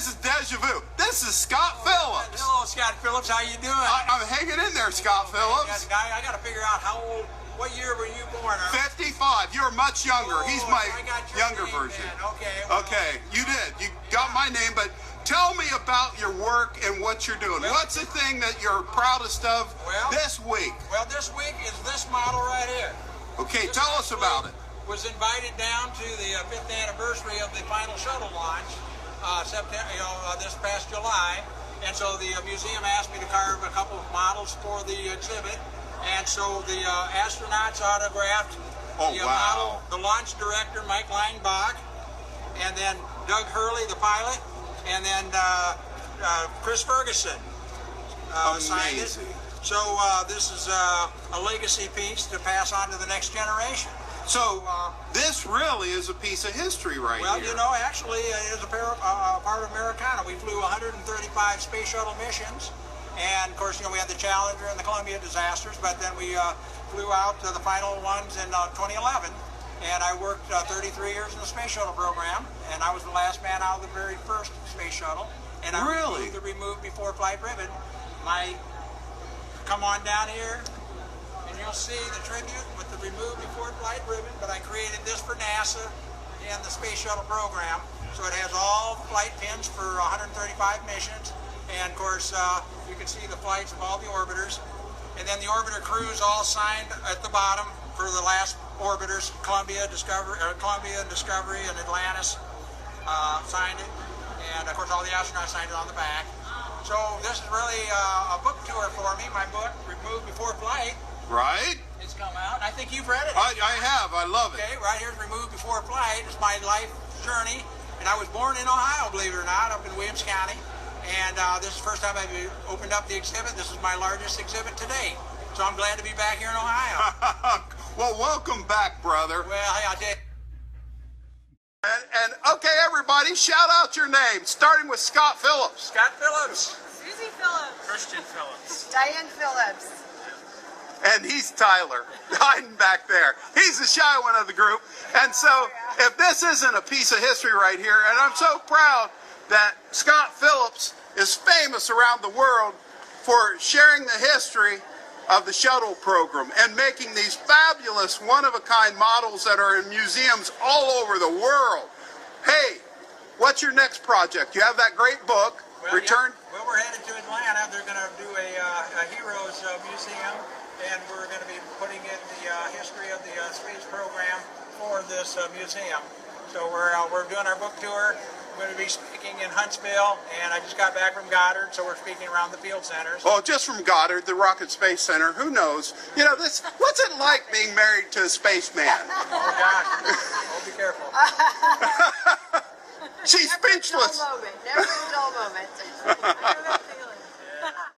This is deja vu. This is Scott Phillips. Hello, Scott Phillips. How you doing? I'm hanging in there, Scott Phillips. I got to figure out what year were you born? 55. You're much younger. He's my younger version. Okay. Well, okay, you did. You got my name, but tell me about your work and what you're doing. What's the thing that you're proudest of this week? Well, this week is this model right here. Okay, tell us about it. Was invited down to the 5th anniversary of the final shuttle launch, this past July, and so the museum asked me to carve a couple of models for the exhibit, and so the astronauts autographed the model, the launch director Mike Leinbach, and then Doug Hurley, the pilot, and then Chris Ferguson signed it. So this is a legacy piece to pass on to the next generation. So this really is a piece of history right here. Well, you know, actually it is a part of Americana. We flew 135 space shuttle missions, and of course, you know, we had the Challenger and the Columbia disasters, but then we flew out to the final ones in 2011, and I worked 33 years in the space shuttle program, and I was the last man out of the very first space shuttle, and I removed the remove before flight ribbon. Come on down here, and you'll see the tribute with the remove before flight ribbon, but I created this for NASA and the space shuttle program, so it has all the flight pins for 135 missions, and of course you can see the flights of all the orbiters, and then the orbiter crews all signed at the bottom for the last orbiters. Columbia, Discovery, and Atlantis signed it, and of course all the astronauts signed it on the back. So this is really a book tour for me. My book, Remove Before Flight. Right. It's come out. I think you've read it. I have. I love it. Okay, right here's Remove Before Flight. It's my life journey. And I was born in Ohio, believe it or not, up in Williams County. And this is the first time I've opened up the exhibit. This is my largest exhibit to date. So I'm glad to be back here in Ohio. Well, welcome back, brother. Well, hey, I did. And okay, everybody, shout out your names, starting with Scott Phillips. Scott Phillips. Suzy Phillips. Christian Phillips. Diane Phillips. And he's Tyler, hiding back there. He's the shy one of the group. And so, if this isn't a piece of history right here, and I'm so proud that Scott Phillips is famous around the world for sharing the history of the shuttle program and making these fabulous one-of-a-kind models that are in museums all over the world. Hey, what's your next project? You have that great book, Return. Yeah. Well, we're headed to Atlanta. They're going to do a Heroes Museum, and we're going to be putting in the history of the space program for this museum. So we're doing our book tour. We're going to be speaking in Huntsville, and I just got back from Goddard, so we're speaking around the field centers. Oh, just from Goddard, the Rocket Space Center. Who knows? You know, what's it like being married to a spaceman? Oh, gosh. Oh, be careful. She's speechless. Never a dull moment. I know that feeling.